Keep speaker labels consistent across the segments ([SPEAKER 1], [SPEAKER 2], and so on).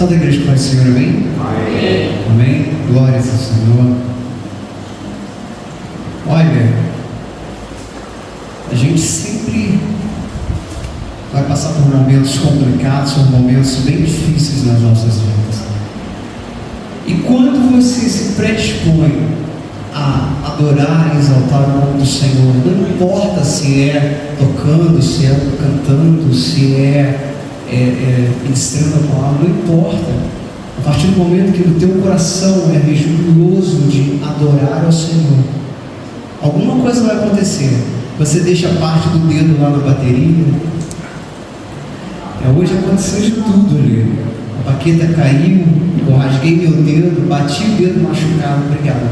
[SPEAKER 1] Só da igreja para o Senhor, amém?
[SPEAKER 2] Amém.
[SPEAKER 1] Amém? Glórias ao Senhor. Olha, a gente sempre vai passar por momentos complicados, por momentos bem difíceis nas nossas vidas. E quando você se predispõe a adorar e exaltar o nome do Senhor, não importa se é tocando, se é cantando, se é ministrando a palavra, não importa. A partir do momento que o teu coração é religioso de adorar ao Senhor, alguma coisa vai acontecer. Você deixa parte do dedo lá na bateria. Hoje aconteceu de tudo ali. A baqueta caiu, eu rasguei meu dedo, bati o dedo machucado, obrigado.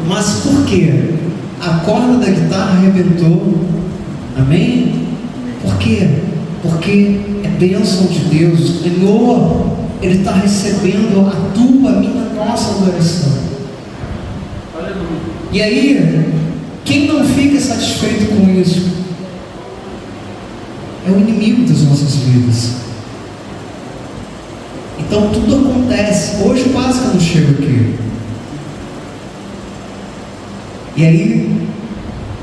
[SPEAKER 1] Mas por quê? A corda da guitarra arrebentou. Amém? Por quê? Porque é bênção de Deus. O Senhor, Ele está recebendo a tua, a minha, nossa adoração. E aí, quem não fica satisfeito com isso é o inimigo das nossas vidas. Então tudo acontece. Hoje quase que eu não chego aqui. E aí,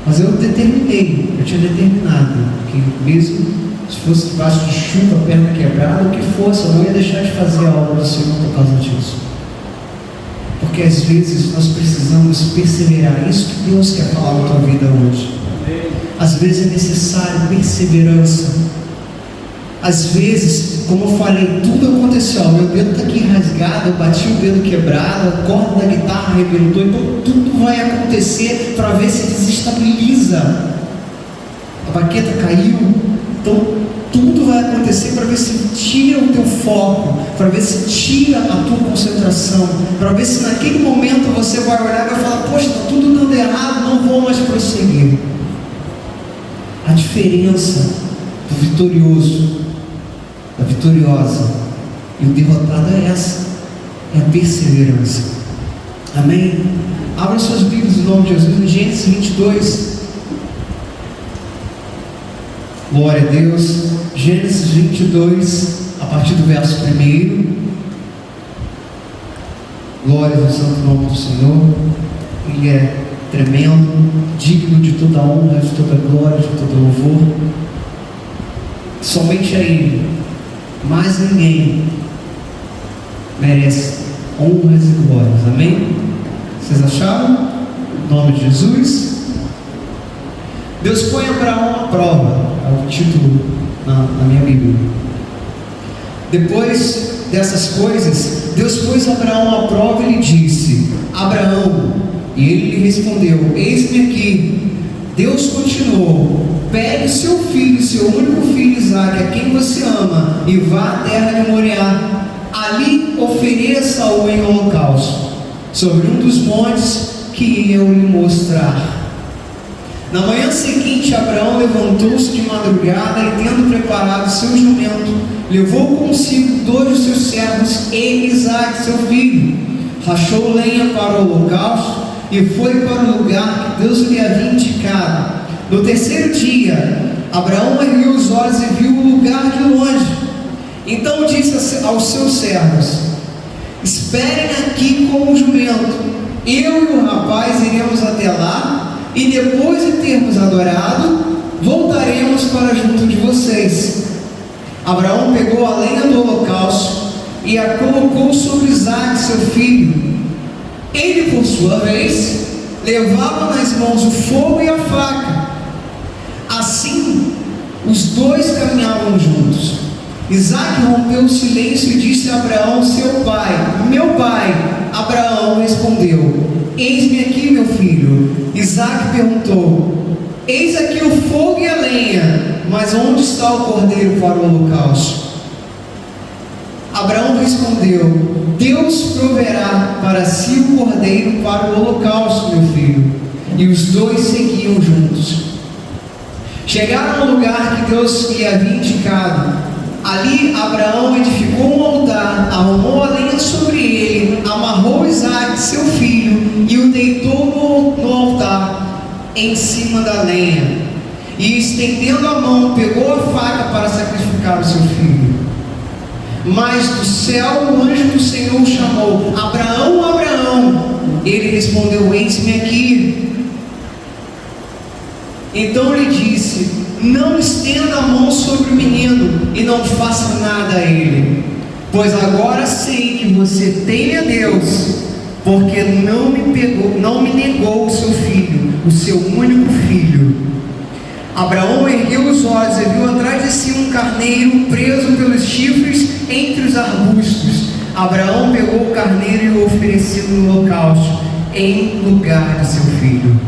[SPEAKER 1] mas eu determinei, eu tinha determinado que mesmo se fosse debaixo de chuva, perna quebrada, o que fosse, eu não ia deixar de fazer a obra do Senhor por causa disso. Porque às vezes nós precisamos perseverar. Isso que Deus quer falar na tua vida hoje. Às vezes é necessário perseverança. Às vezes, como eu falei, tudo aconteceu. Meu dedo está aqui rasgado, eu bati o dedo quebrado, a corda da guitarra arrebentou. Então tudo vai acontecer para ver se desestabiliza. A baqueta caiu. Então tudo vai acontecer para ver se tira o teu foco, para ver se tira a tua concentração, para ver se naquele momento você vai olhar e vai falar: poxa, está tudo dando errado, não vou mais prosseguir. A diferença do vitorioso, da vitoriosa e o derrotado é essa, é a perseverança. Amém? Abra suas Bíblias em nome de Jesus, em Gênesis 22. Glória a Deus. Gênesis 22, a partir do verso 1. Glória ao santo nome do Senhor. Ele é tremendo, digno de toda honra, de toda glória, de todo louvor. Somente a Ele, mais ninguém, merece honras e glórias. Amém? Vocês acharam? Em nome de Jesus. Deus põe Abraão à prova, é o título na minha Bíblia. Depois dessas coisas, Deus pôs Abraão à prova e lhe disse: Abraão, e ele lhe respondeu: eis-me aqui. Deus continuou: pegue seu filho, seu único filho Isaque, a quem você ama, e vá à terra de Moriá. Ali ofereça-o em holocausto, sobre um dos montes que eu lhe mostrar. Na manhã seguinte, Abraão levantou-se de madrugada e, tendo preparado seu jumento, levou consigo 2 de seus servos e Isaque, seu filho. Rachou lenha para o holocausto e foi para o lugar que Deus lhe havia indicado. No terceiro dia, Abraão ergueu os olhos e viu o lugar de longe. Então disse aos seus servos: esperem aqui com o jumento. Eu e o rapaz iremos até lá, e depois de termos adorado, voltaremos para junto de vocês. Abraão pegou a lenha do holocausto e a colocou sobre Isaque, seu filho. Ele, por sua vez, levava nas mãos o fogo e a faca. Assim, os dois caminhavam juntos. Isaque rompeu o silêncio e disse a Abraão, seu pai: meu pai. Abraão respondeu: eis-me aqui, meu filho. Isaque perguntou: eis aqui o fogo e a lenha, mas onde está o cordeiro para o holocausto? Abraão respondeu: Deus proverá para si o cordeiro para o holocausto, meu filho. E os dois seguiam juntos. Chegaram ao lugar que Deus lhe havia indicado. Ali Abraão edificou um altar, arrumou a lenha sobre ele, amarrou Isaque, seu filho, e o deitou no altar, em cima da lenha. E estendendo a mão, pegou a faca para sacrificar o seu filho. Mas do céu o anjo do Senhor chamou: Abraão, Abraão. Ele respondeu: eis-me aqui. Então lhe disse: não estenda a mão sobre o menino e não faça nada a ele, pois agora sei que você teme a Deus, porque não me negou o seu filho, o seu único filho. Abraão ergueu os olhos e viu atrás de si um carneiro preso pelos chifres entre os arbustos. Abraão pegou o carneiro e o ofereceu no holocausto, em lugar de seu filho.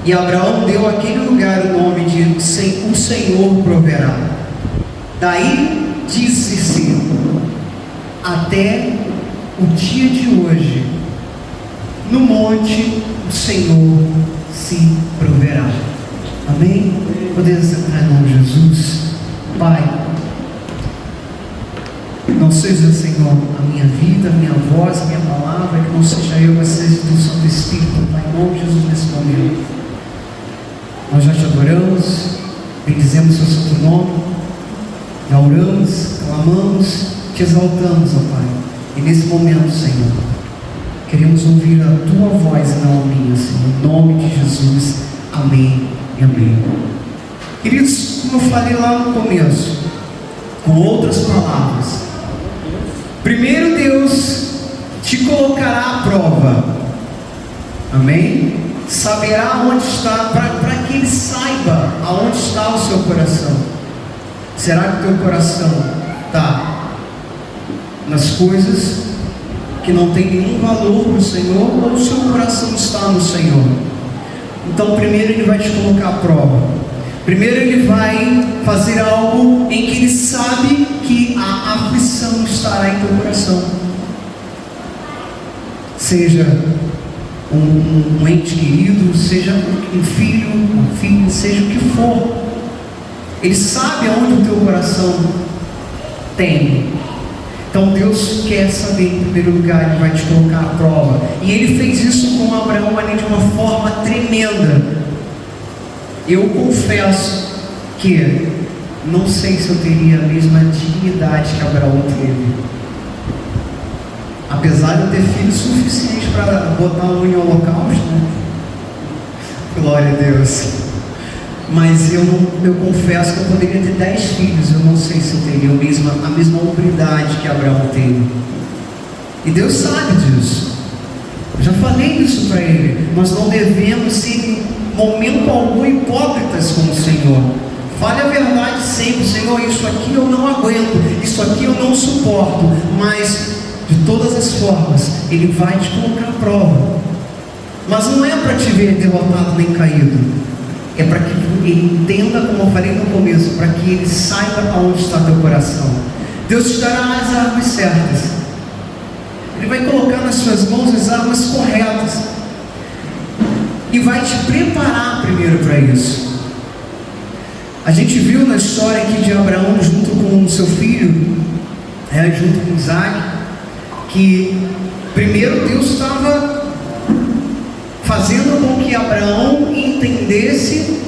[SPEAKER 1] E Abraão deu àquele lugar o nome de O Senhor Proverá. Daí disse-se até o dia de hoje: no monte o Senhor se proverá. Amém? Podemos entrar em nome de Jesus. Pai, não seja, Senhor, a minha vida, a minha voz, a minha palavra, que não seja eu, mas seja o Santo Espírito, Pai, em nome de Jesus, nesse momento. Nós já te adoramos, bendizemos o seu santo nome, já oramos, clamamos, te exaltamos, ó Pai. E nesse momento, Senhor, queremos ouvir a tua voz e não a minha, Senhor, em nome de Jesus. Amém e amém. Queridos, como eu falei lá no começo, com outras palavras, primeiro Deus te colocará à prova. Amém? Saberá onde está, para que Ele saiba aonde está o seu coração. Será que o teu coração está nas coisas que não tem nenhum valor para o Senhor, ou o seu coração está no Senhor? Então primeiro Ele vai te colocar à prova. Primeiro Ele vai fazer algo em que Ele sabe que a aflição estará em teu coração. Seja um ente querido, seja um filho, uma filha, seja o que for. Ele sabe aonde o teu coração tem. Então Deus quer saber, em primeiro lugar, Ele vai te colocar à prova. E Ele fez isso com Abraão ali de uma forma tremenda. Eu confesso que não sei se eu teria a mesma dignidade que Abraão teve. Apesar de eu ter filhos suficientes para botar um em holocausto, né? Glória a Deus. Mas eu confesso que eu poderia ter 10 filhos. Eu não sei se eu teria a mesma hombridade que Abraão teve. E Deus sabe disso. Eu já falei isso para Ele. Nós não devemos ser em momento algum hipócritas com o Senhor. Fale a verdade sempre: Senhor, isso aqui eu não aguento, isso aqui eu não suporto. Mas de todas as formas Ele vai te colocar à prova. Mas não é para te ver derrotado nem caído. É para que Ele entenda, como eu falei no começo, para que Ele saiba aonde está teu coração. Deus te dará as armas certas. Ele vai colocar nas suas mãos as armas corretas. E vai te preparar primeiro para isso. A gente viu na história aqui de Abraão junto com o seu filho, junto com Isaac, que primeiro Deus estava fazendo com que Abraão entendesse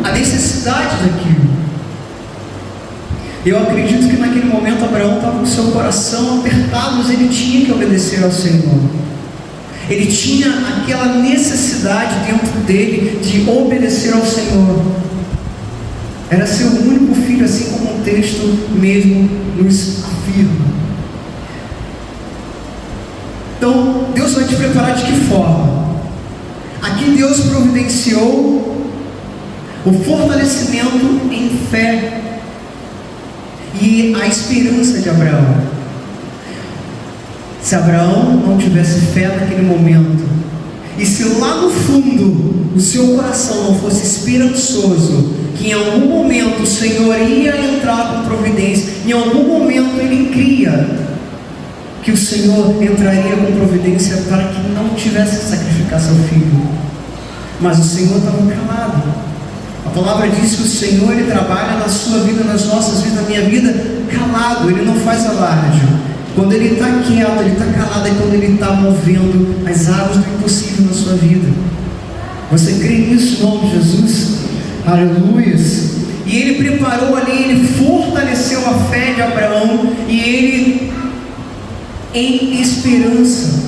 [SPEAKER 1] a necessidade daquilo. Eu acredito que naquele momento Abraão estava com seu coração apertado, mas ele tinha que obedecer ao Senhor. Ele tinha aquela necessidade dentro dele de obedecer ao Senhor. Era seu único filho, assim como o texto mesmo nos afirma. Então, Deus vai te preparar de que forma? Aqui Deus providenciou o fortalecimento em fé e a esperança de Abraão. Se Abraão não tivesse fé naquele momento, e se lá no fundo o seu coração não fosse esperançoso, que em algum momento o Senhor ia entrar com providência, em algum momento ele cria que o Senhor entraria com providência para que não tivesse que sacrificar seu filho, mas o Senhor estava calado. A palavra diz que o Senhor, Ele trabalha na sua vida, nas nossas vidas, na minha vida, calado. Ele não faz alarde. Quando Ele está quieto, Ele está calado, é quando Ele está movendo as águas do impossível na sua vida. Você crê nisso em nome de Jesus? Aleluia. e ele preparou ali, ele fortaleceu a fé de Abraão, e ele, em esperança,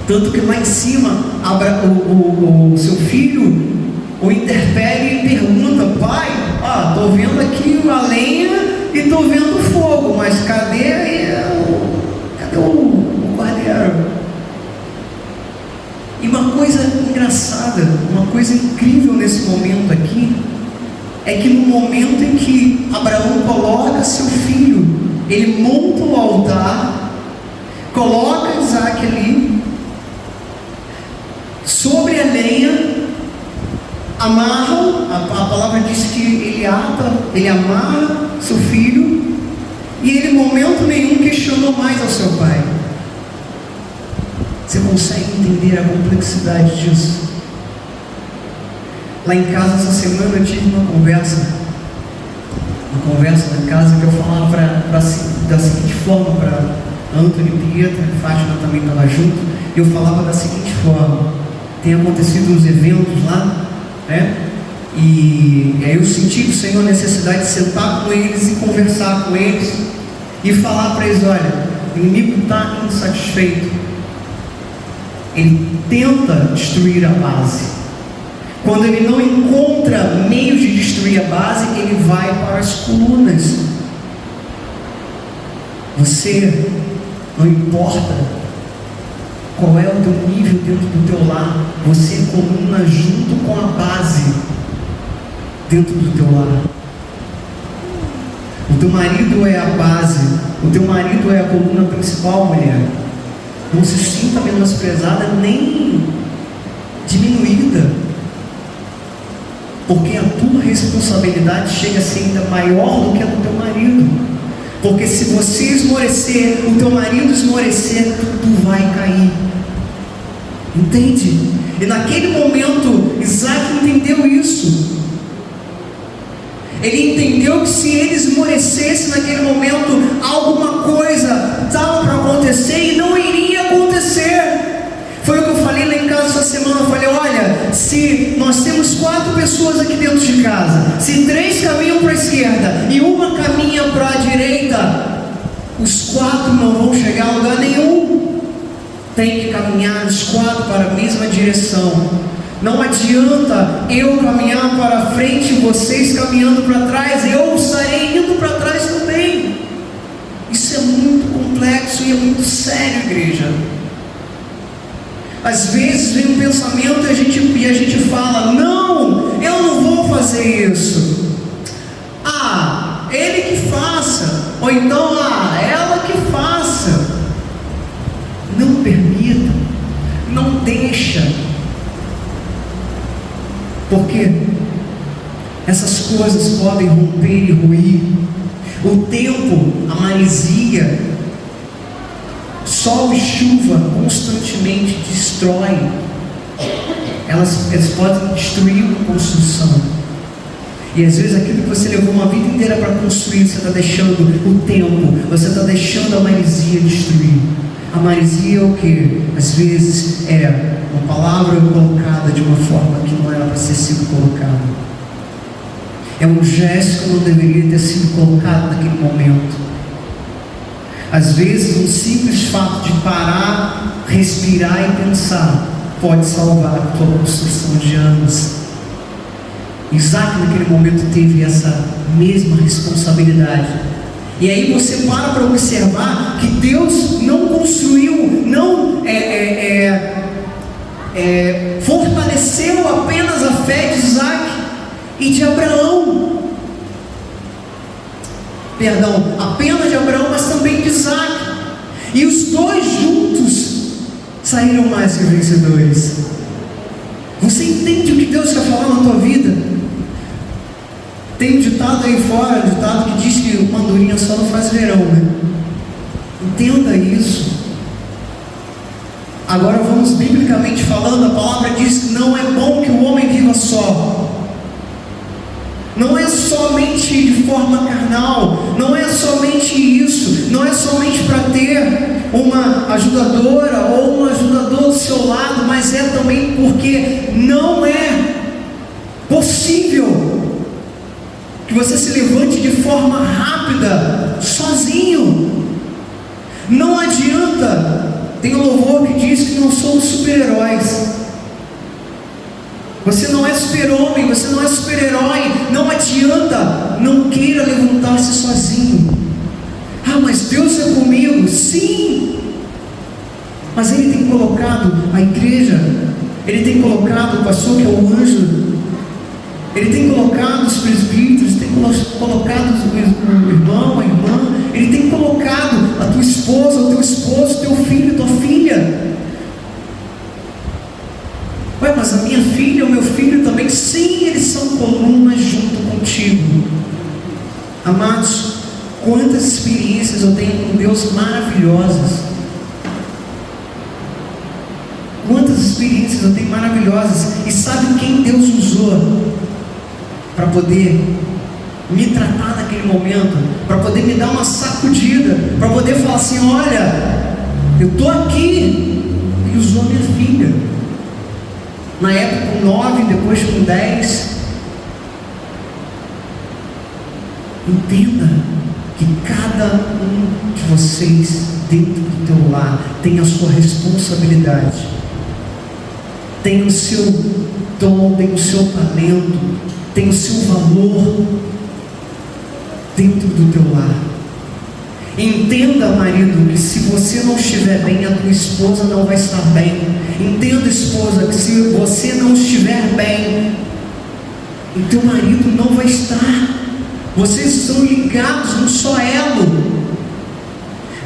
[SPEAKER 1] tanto que lá em cima, o seu filho o interpele e pergunta: pai, estou vendo aqui a lenha e estou vendo o fogo, mas cadê o cordeiro? E uma coisa engraçada, uma coisa incrível nesse momento aqui, é que no momento em que Abraão coloca seu filho, ele monta o altar, coloca Isaac ali, sobre a lenha, amarra, a palavra diz que ele amarra seu filho, e ele em momento nenhum questionou mais ao seu pai. Você consegue entender a complexidade disso? Lá em casa essa semana eu tive uma conversa na casa, que eu falava da seguinte forma para Antônio e Pietra, a Fátima também estava junto, e eu falava da seguinte forma: tem acontecido uns eventos lá, né? E aí eu senti do Senhor a necessidade de sentar com eles e conversar com eles e falar para eles: olha, o inimigo está insatisfeito, ele tenta destruir a base. Quando ele não encontra meios de destruir a base, ele vai para as colunas. Você, não importa qual é o teu nível dentro do teu lar, você é coluna junto com a base dentro do teu lar. O teu marido é a base, o teu marido é a coluna principal, mulher. Não se sinta menosprezada nem diminuída, porque a tua responsabilidade chega a ser ainda maior do que a do teu marido. Porque se você esmorecer, o teu marido esmorecer, tudo vai cair. Entende? E naquele momento, Isaac entendeu isso. Ele entendeu que se ele esmorecesse naquele momento, alguma coisa estava para acontecer e não iria acontecer. Foi o que eu falei lá em casa essa semana. Eu falei: olha, se nós temos 4 pessoas aqui dentro de casa, se 3 caminham para a esquerda e uma caminha para a direita, os 4 não vão chegar a lugar nenhum. Tem que caminhar os 4 para a mesma direção. Não adianta eu caminhar para frente e vocês caminhando para trás, eu estarei indo para trás também. Isso é muito complexo e é muito sério, igreja. Às vezes vem um pensamento e a gente fala: não, eu não vou fazer isso. Ele que faça, ou então ela que faça. Não permita, não deixa, porque essas coisas podem romper e ruir. O tempo, a maresia, sol e chuva constantemente destrói. Elas podem destruir uma construção. E às vezes aquilo que você levou uma vida inteira para construir, você está deixando o tempo, você está deixando a maresia destruir. A maresia é o que? Às vezes é uma palavra colocada de uma forma que não era para ter sido colocada. É um gesto que não deveria ter sido colocado naquele momento. Às vezes um simples fato de parar, respirar e pensar pode salvar a tua construção de anos. Isaac naquele momento teve essa mesma responsabilidade. E aí você para observar que Deus não construiu, não fortaleceu apenas a fé de Isaac e de Abraão. Perdão, apenas de Abraão, mas também de Isaac. E os dois juntos saíram mais que vencedores. Você entende o que Deus quer falar na tua vida? Tem um ditado aí fora, um ditado que diz que uma andorinha só não faz verão, né? Entenda isso. Agora vamos biblicamente falando, a palavra diz que não é bom que o homem viva só. Não é somente de forma carnal, não é somente isso, não é somente para ter uma ajudadora ou um ajudador do seu lado, mas é também porque não é possível que você se levante de forma rápida, sozinho. Não adianta. Tem um louvor que diz que não somos super-heróis. Você não é super-homem, você não é super-herói. Não adianta. Não queira levantar-se sozinho. Ah, mas Deus é comigo. Sim. Mas Ele tem colocado a igreja, Ele tem colocado o pastor, que é o anjo, Ele tem colocado os presbíteros, tem colocado o irmão, a irmã, Ele tem colocado a tua esposa, o teu esposo, teu filho, tua filha. Ué, mas a minha filha, o meu filho também, sim, eles são colunas junto contigo. Amados, quantas experiências eu tenho com Deus maravilhosas. Quantas experiências eu tenho maravilhosas. E sabe quem Deus usou para poder me tratar naquele momento, para poder me dar uma sacudida, para poder falar assim: olha, eu estou aqui. E usou a minha filha, na época com 9, depois com 10. Entenda que cada um de vocês dentro do teu lar tem a sua responsabilidade, tem o seu dom, tem o seu talento, tem o seu valor dentro do teu lar. Entenda, marido, que se você não estiver bem, a tua esposa não vai estar bem. Entenda, esposa, que se você não estiver bem, o teu marido não vai estar. Vocês são ligados num só elo.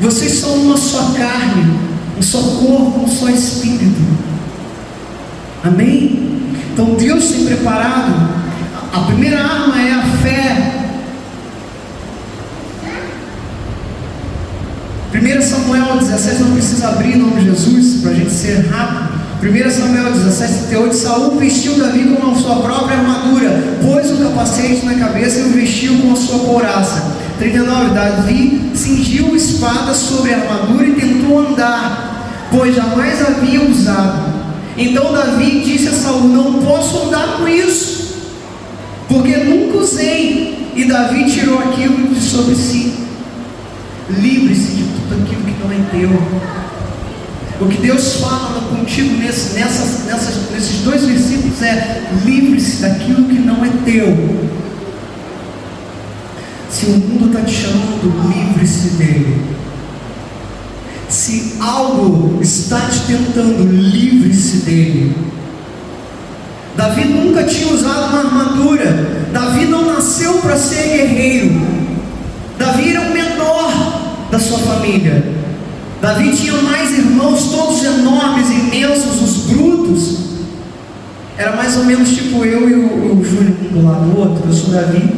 [SPEAKER 1] Vocês são uma só carne, um só corpo, um só espírito. Amém? Então Deus tem preparado. A primeira arma é a fé. 1 Samuel 17, não precisa abrir em nome de Jesus, para a gente ser rápido. 1 Samuel 17:38, Saul vestiu Davi com a sua própria armadura, pôs o capacete na cabeça e o vestiu com a sua couraça. 39, Davi cingiu a espada sobre a armadura e tentou andar, pois jamais havia usado. Então Davi disse a Saul: não posso andar com isso, porque nunca usei. E Davi tirou aquilo de sobre si. Livre-se de tudo aquilo que não é teu. O que Deus fala contigo nesses dois versículos é: livre-se daquilo que não é teu. Se o mundo está te chamando, livre-se dele. Se algo está te tentando, livre-se dele. Davi nunca tinha usado uma armadura. Davi não nasceu para ser guerreiro. Davi era o menor da sua família. Davi tinha mais irmãos, todos enormes, imensos, os brutos. Era mais ou menos tipo eu e o Júnior, um do lado do outro. Eu sou Davi,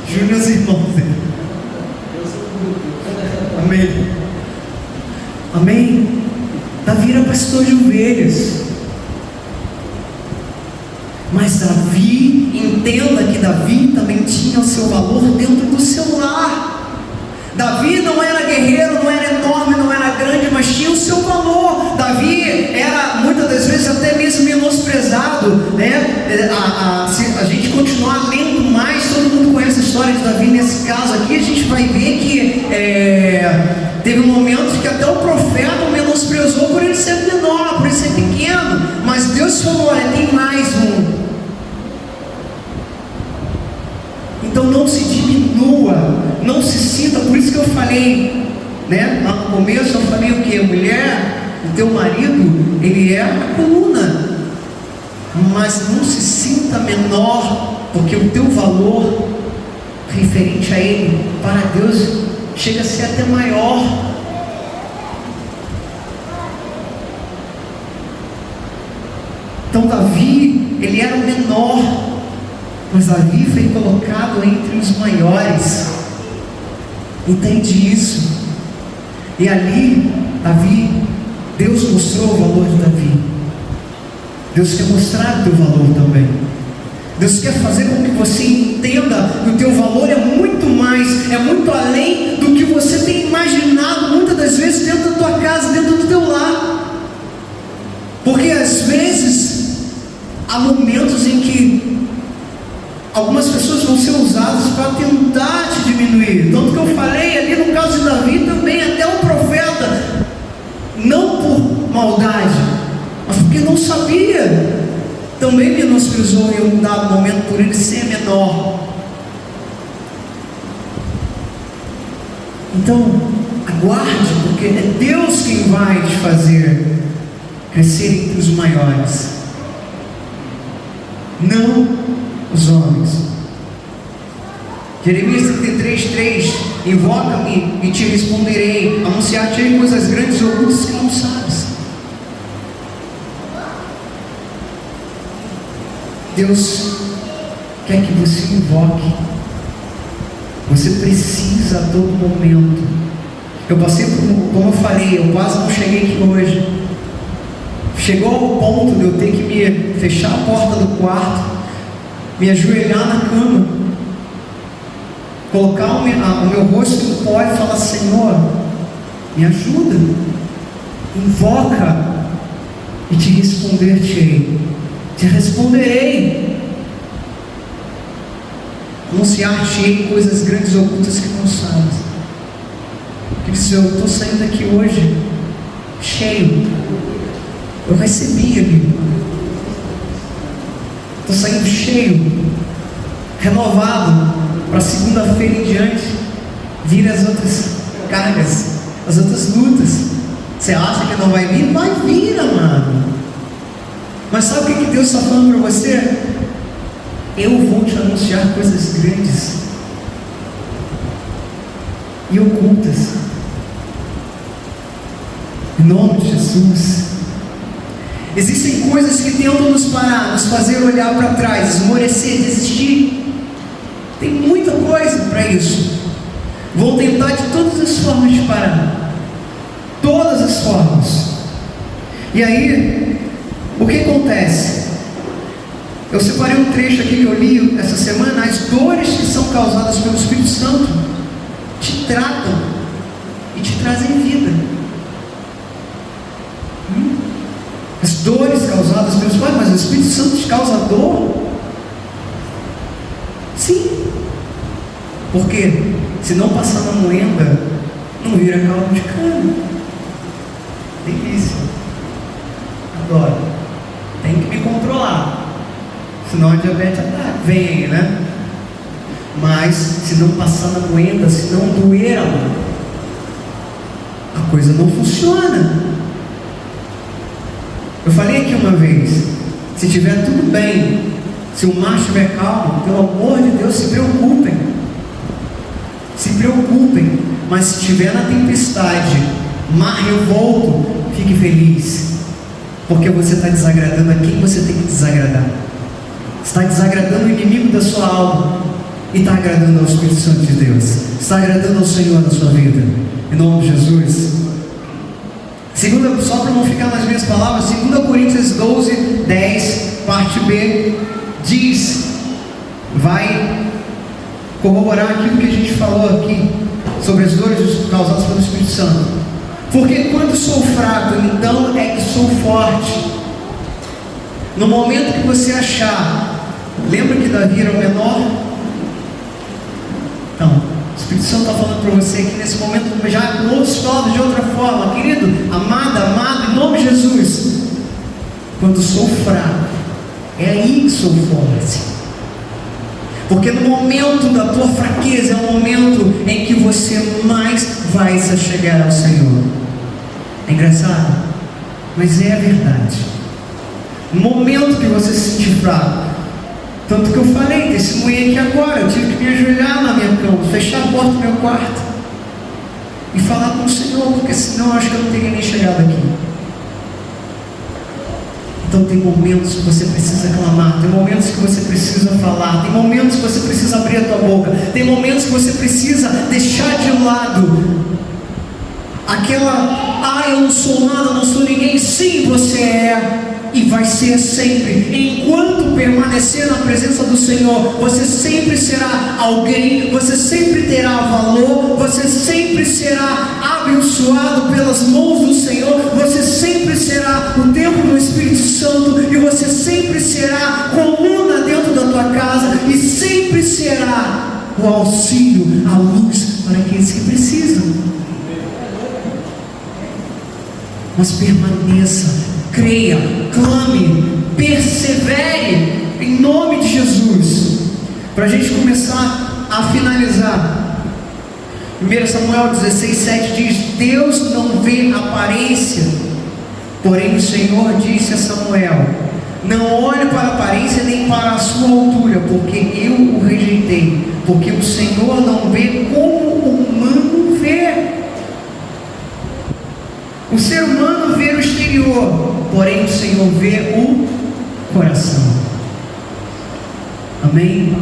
[SPEAKER 1] Júnior e os irmãos dele. Amém. Amém. Davi era pastor de ovelhas. Mas Davi, entenda que Davi também tinha o seu valor dentro do seu lar. Davi não era guerreiro, não era enorme, não era grande, mas tinha o seu valor. Davi era muitas das vezes até mesmo menosprezado, né? Se a gente continuar lendo mais, todo mundo conhece a história de Davi. Nesse caso aqui, a gente vai ver que teve um momento que até o profeta o menosprezou por ele ser menor, por ele ser pequeno. Mas Deus falou: olha, tem mais um. Então não se diminua, não se sinta. Por isso que eu falei, né, lá no começo eu falei o que? Mulher, o teu marido, ele é a coluna. Mas não se sinta menor, porque o teu valor referente a ele, para Deus, chega a ser até maior. Então Davi, ele era o menor, mas Davi foi colocado entre os maiores. Entende isso? E ali, Davi, Deus mostrou o valor de Davi. Deus quer mostrar o teu valor também. Deus quer fazer com que você entenda que o teu valor é muito mais, é muito além do que você tem imaginado, muitas das vezes dentro da tua casa, dentro do teu lar. Porque às vezes há momentos em que algumas pessoas vão ser usadas para tentar te diminuir. Tanto que eu falei ali no caso de Davi também, até o profeta, não por maldade, mas porque não sabia, também menosprezou em um dado momento por ele ser menor. Então, aguarde, porque é Deus quem vai te fazer crescer entre os maiores, não os homens. Jeremias 33:3: invoca-me e te responderei, anunciar-te-ei coisas grandes e ocultas que não sabes. Deus quer que você invoque. Você precisa a todo momento. Eu passei por, como eu falei, eu quase não cheguei aqui hoje. Chegou ao ponto de eu ter que me fechar a porta do quarto, me ajoelhar na cama, colocar o meu rosto no pó e falar: Senhor, me ajuda, invoca, e te responder-te-ei, te responderei, anunciar-te-ei coisas grandes e ocultas que não sabes. Cristo, eu estou saindo daqui hoje cheio, eu recebi ali, estou saindo cheio, renovado, para segunda-feira em diante vir as outras cargas, as outras lutas. Você acha que não vai vir? Vai vir, amado. Mas sabe o que Deus está falando para você? Eu vou te anunciar coisas grandes e ocultas, em nome de Jesus. Existem coisas que tentam nos parar, nos fazer olhar para trás, esmorecer, desistir. Tem muita coisa para isso. Vão tentar de todas as formas de parar, todas as formas. E aí, o que acontece? Eu separei um trecho aqui que eu li essa semana. As dores que são causadas pelo Espírito Santo te tratam e te trazem vida. As dores causadas pelos pais, mas o Espírito Santo te causa dor? Sim. Porque se não passar na moenda, não vira caldo de cana. Delícia. Adoro. Tem que me controlar, senão a diabetes vem aí, né? Mas se não passar na moenda, se não doer a coisa não funciona. Eu falei aqui uma vez, se tiver tudo bem, se o mar estiver calmo, pelo amor de Deus, se preocupem. Se preocupem. Mas se estiver na tempestade, mar revolto, fique feliz, porque você está desagradando a quem você tem que desagradar. Está desagradando o inimigo da sua alma e está agradando ao Espírito Santo de Deus. Está agradando ao Senhor na sua vida, em nome de Jesus. Só para não ficar nas minhas palavras, 2 Coríntios 12:10, parte B, diz, vai corroborar aquilo que a gente falou aqui sobre as dores causadas pelo Espírito Santo. Porque quando sou fraco, então é que sou forte. No momento que você achar, lembra que Davi era o menor? Então, o Espírito Santo está falando para você que nesse momento já outros falam de outra forma. Querido, amado, em nome de Jesus, quando sou fraco, é aí que sou forte. Porque no momento da tua fraqueza é o momento em que você mais vai se achegar ao Senhor. É engraçado, mas é a verdade. No momento que você se sentir fraco, tanto que eu falei, testemunhei aqui agora, eu tive que me ajoelhar na minha cama, fechar a porta do meu quarto e falar com o Senhor, porque senão eu acho que eu não teria nem chegado aqui. Então tem momentos que você precisa clamar, tem momentos que você precisa falar, tem momentos que você precisa abrir a tua boca, tem momentos que você precisa deixar de lado aquela, eu não sou nada, não sou ninguém. Sim, você é e vai ser sempre. Enquanto permanecer na presença do Senhor, você sempre será alguém, você sempre terá valor, você sempre será abençoado pelas mãos do Senhor, você sempre será o templo do Espírito Santo, e você sempre será coluna dentro da tua casa, e sempre será o auxílio, a luz para aqueles que precisam. Mas permaneça, creia, clame, persevere, em nome de Jesus. Para a gente começar a finalizar, 1 Samuel 16:7 diz: Deus não vê aparência, porém o Senhor disse a Samuel: não olhe para a aparência nem para a sua altura, porque eu o rejeitei, porque o Senhor não vê como o humano vê. O ser humano vê o exterior, porém o Senhor vê o coração. Amém?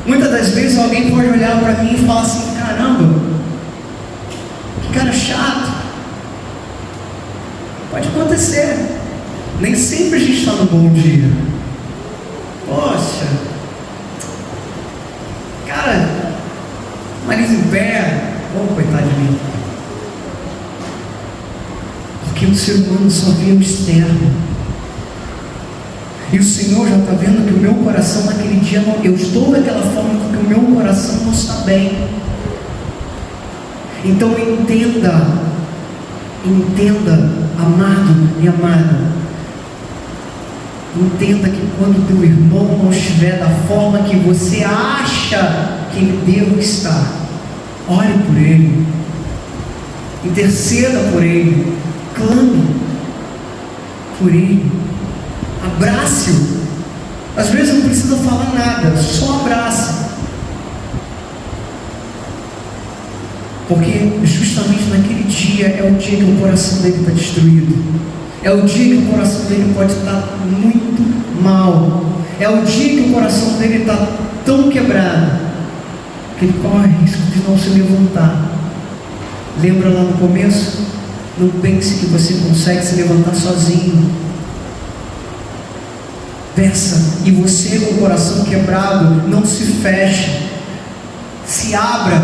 [SPEAKER 1] Muitas das vezes alguém pode olhar para mim e falar assim: caramba, que cara chato. Pode acontecer. Nem sempre a gente está no bom dia. Poxa, cara, nariz em pé. Oh, coitado de mim. Porque o ser humano só vê o externo. E o Senhor já está vendo que o meu coração naquele dia, eu estou daquela forma porque o meu coração não está bem. Então entenda, amado e amada, entenda que quando teu irmão não estiver da forma que você acha que ele deve estar, ore por ele, interceda por ele, clame por ele, abrace-o. Às vezes não precisa falar nada, só abraça. Porque justamente naquele dia é o dia que o coração dele está destruído. É o dia que o coração dele pode estar muito mal. É o dia que o coração dele está tão quebrado que ele corre risco de não se levantar. Lembra lá no começo? Não pense que você consegue se levantar sozinho. Peça, e você com o coração quebrado, não se feche, se abra,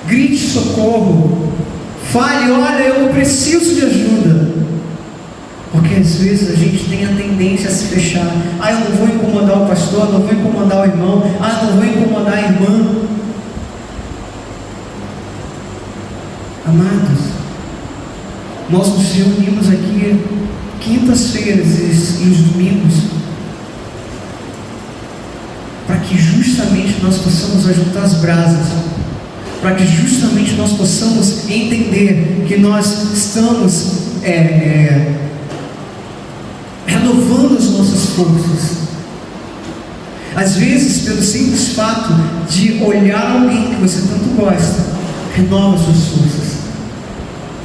[SPEAKER 1] grite socorro, fale: olha, eu preciso de ajuda. Porque às vezes a gente tem a tendência a se fechar. Eu não vou incomodar o pastor, não vou incomodar o irmão, não vou incomodar a irmã. Amados, nós nos reunimos aqui quintas-feiras e os domingos para que justamente nós possamos ajuntar as brasas, para que justamente nós possamos entender que nós estamos renovando as nossas forças. Às vezes, pelo simples fato de olhar alguém que você tanto gosta, renova as suas forças.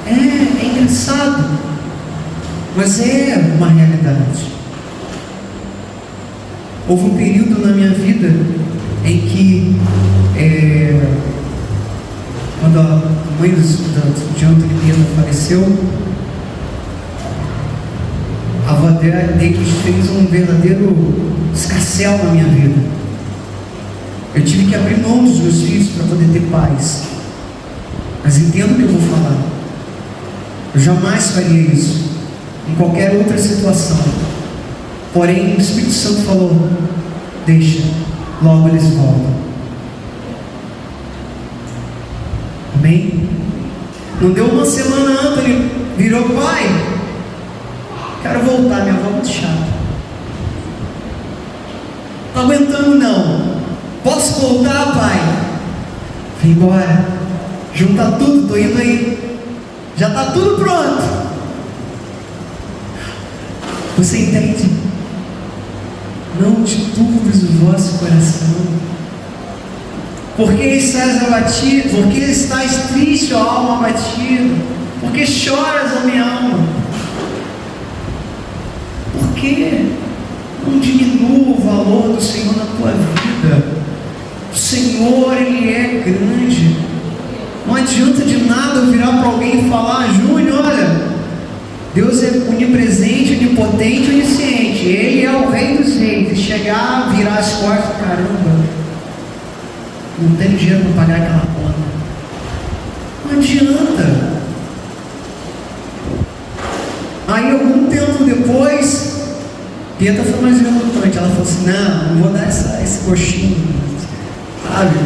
[SPEAKER 1] É engraçado, mas é uma realidade. Houve um período na minha vida em que, quando a mãe de Antônio Pedro faleceu, a avó dele fez um verdadeiro escarcéu na minha vida. Eu tive que abrir mão dos meus filhos para poder ter paz. Mas entendo o que eu vou falar. Eu jamais faria isso em qualquer outra situação. Porém, o Espírito Santo falou: deixa, logo eles voltam. Amém? Não deu uma semana, Antônio virou: pai, quero voltar, minha avó é muito chata. Não aguentando não. Posso voltar, pai? Vem embora. Junta tudo, tô indo aí. Já está tudo pronto. Você entende? Não te turbes o vosso coração. Por que estás abatido? Por que estás triste, ó alma abatida? Por que choras, ó minha alma? Por que não diminua o valor do Senhor na tua vida? O Senhor, Ele é grande. Não adianta de nada eu virar para alguém e falar: Júnior, olha, Deus é onipresente, onipotente, onisciente, Ele é o Rei dos Reis. E chegar, virar as costas: caramba, não tenho dinheiro para pagar aquela conta. Não adianta. Aí algum tempo depois, Pieta foi mais relutante. Ela falou assim: não vou dar esse coxinho, sabe?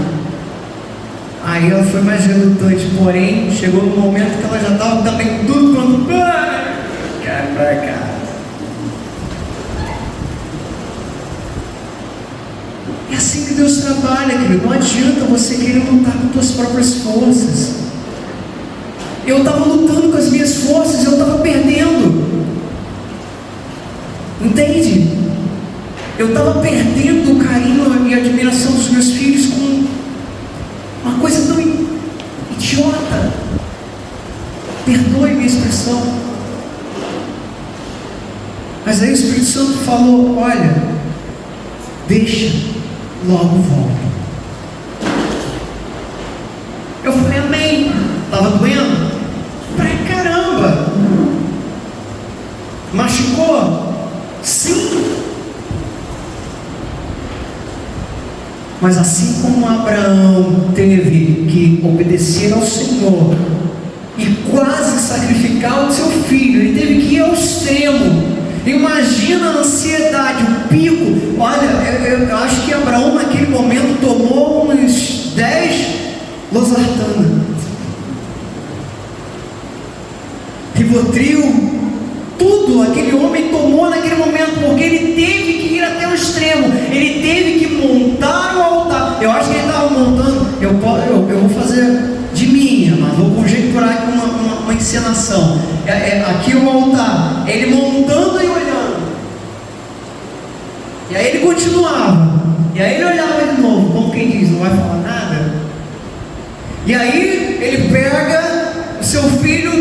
[SPEAKER 1] Aí ela foi mais relutante, porém, chegou no momento que ela já estava também tudo pronto. Quero ir pra casa. É assim que Deus trabalha, querido. Não adianta você querer lutar com suas próprias forças. Eu estava lutando com as minhas forças e eu estava perdendo. Entende? Eu estava perdendo o carinho e a admiração dos meus filhos com uma coisa tão idiota. Perdoe minha expressão. Mas aí o Espírito Santo falou: olha, deixa, logo volta. Eu falei: amém. Estava doendo? Pra caramba. Machucou? Sim. Mas assim como Abraão teve que obedecer ao Senhor e quase sacrificar o seu filho, ele teve que ir ao extremo. Imagina a ansiedade, o pico. Olha, eu acho que Abraão naquele momento tomou uns 10 losartana, Rivotril, tudo aquele homem tomou naquele momento, porque ele teve que ir até o extremo. Ele teve que montar o altar. Eu acho que ele estava montando. Eu vou fazer de minha, mas vou conjecturar aqui uma encenação. Aqui o altar, ele montando e olhando. E aí ele continuava. E aí ele olhava de novo, como quem diz, não vai falar nada. E aí ele pega o seu filho,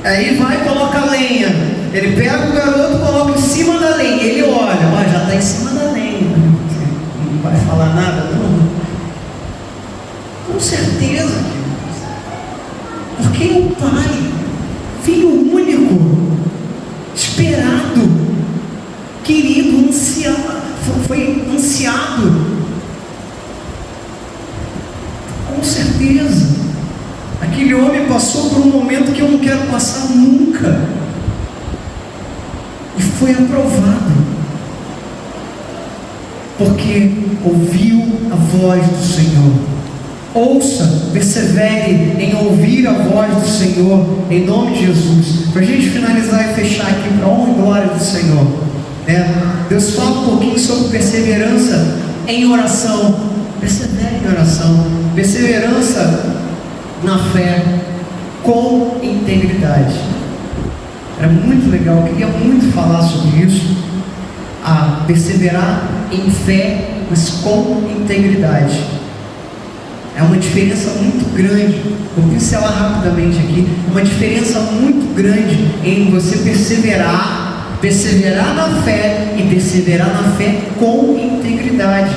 [SPEAKER 1] aí vai e coloca a lenha. Ele pega o garoto, coloca em cima da lenha. Ele olha, já está em cima da lenha. Não vai falar nada, não. Com certeza. Porque o pai, filho único, esperado, querido, ansiado, foi ansiado. Com certeza. Aquele homem passou por um momento que eu não quero passar nunca. E foi aprovado. Porque ouviu a voz do Senhor. Ouça, persevere em ouvir a voz do Senhor, em nome de Jesus. Para a gente finalizar e fechar aqui, para a honra e glória do Senhor, Deus fala um pouquinho sobre perseverança em oração. Persevere em oração. Perseverança na fé com integridade. Era muito legal, eu queria muito falar sobre isso. A perseverar em fé, mas com integridade. É uma diferença muito grande. Vou pincelar rapidamente aqui. Uma diferença muito grande em você perseverar na fé e perseverar na fé com integridade.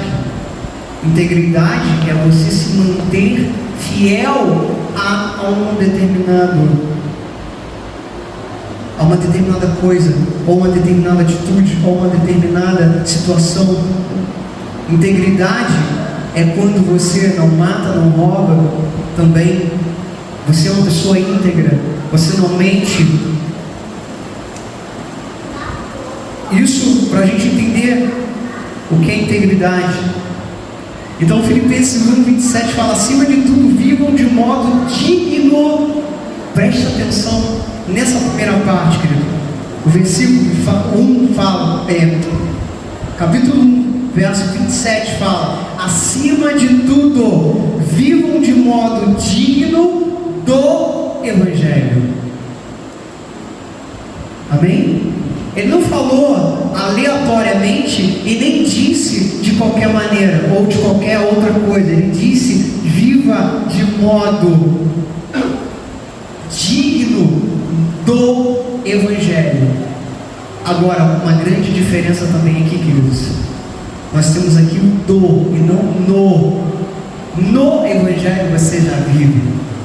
[SPEAKER 1] Integridade é você se manter fiel a uma determinada coisa, ou uma determinada atitude, ou uma determinada situação. Integridade é quando você não mata, não rouba, também você é uma pessoa íntegra, você não mente. Isso para a gente entender o que é integridade. Então Filipenses 1:27 fala: acima de tudo, vivam de modo digno. Preste atenção nessa primeira parte, querido. O versículo 1 fala, capítulo 1, verso 27 fala: acima de tudo, vivam de modo digno do Evangelho. Amém? Ele não falou aleatoriamente e nem disse de qualquer maneira ou de qualquer outra coisa. Ele disse: viva de modo digno do Evangelho. Agora, uma grande diferença também aqui, queridos. Nós temos aqui o do e não no. No Evangelho você já vive.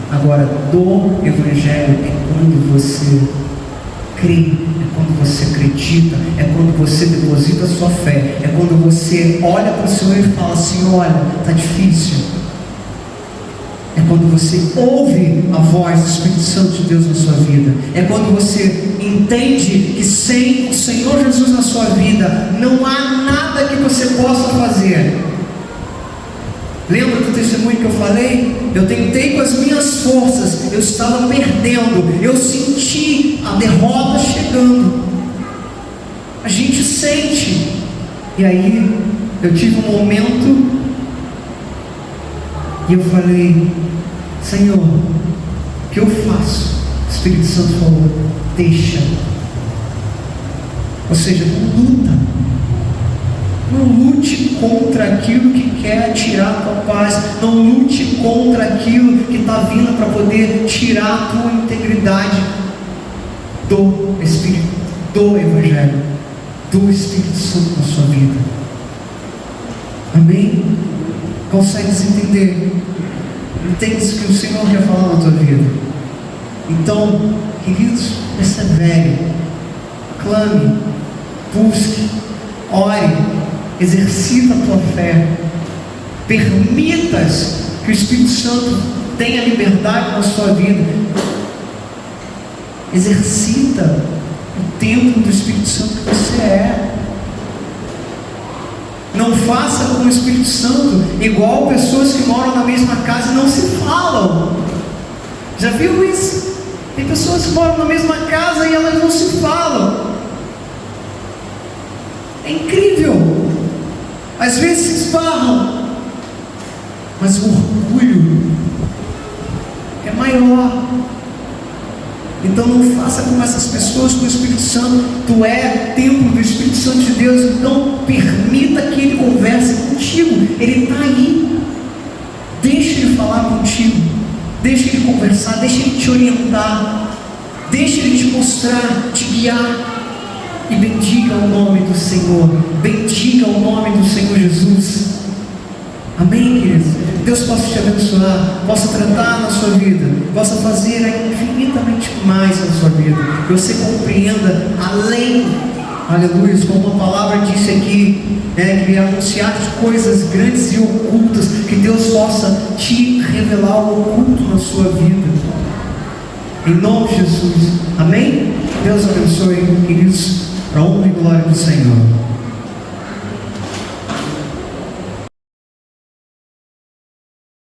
[SPEAKER 1] Agora, do Evangelho é quando você crê, é quando você acredita, é quando você deposita a sua fé, é quando você olha para o Senhor e fala assim: olha, está difícil, É quando você ouve a voz do Espírito Santo de Deus na sua vida. É quando você entende que sem o Senhor Jesus na sua vida não há nada que você possa fazer. Lembra do testemunho que eu falei? Eu tentei com as minhas forças, eu estava perdendo, eu senti a derrota chegando. A gente sente. E aí eu tive um momento e eu falei: Senhor, o que eu faço? O Espírito Santo falou: deixa. Ou seja, não luta. Não lute contra aquilo que quer tirar a tua paz. Não lute contra aquilo que está vindo para poder tirar a tua integridade do Espírito, do Evangelho, do Espírito Santo na sua vida. Amém? Consegues entender? Entendes o que o Senhor quer falar na tua vida? Então, queridos, persevere, clame, busque, ore, exercita a tua fé, permitas que o Espírito Santo tenha liberdade na sua vida. Exercita o templo do Espírito Santo que você é. Não faça com o Espírito Santo igual pessoas que moram na mesma casa e não se falam. Já viu isso? Tem pessoas que moram na mesma casa e elas não se falam. É incrível. Às vezes se esbarram, mas o orgulho é maior. Então não faça com essas pessoas, com o Espírito Santo. Tu é templo do Espírito Santo de Deus. Então permita que Ele converse contigo. Ele está aí. Deixa Ele falar contigo. Deixa Ele conversar. Deixa Ele te orientar. Deixa Ele te mostrar, te guiar. E bendiga o nome do Senhor. Bendiga o nome do Senhor Jesus. Amém, queridos? Deus possa te abençoar, possa tratar na sua vida, possa fazer infinitamente mais na sua vida, que você compreenda além, aleluia, como a palavra disse aqui, que anunciar de coisas grandes e ocultas, que Deus possa te revelar o oculto na sua vida, em nome de Jesus. Amém? Deus abençoe, queridos, para a honra e glória do Senhor.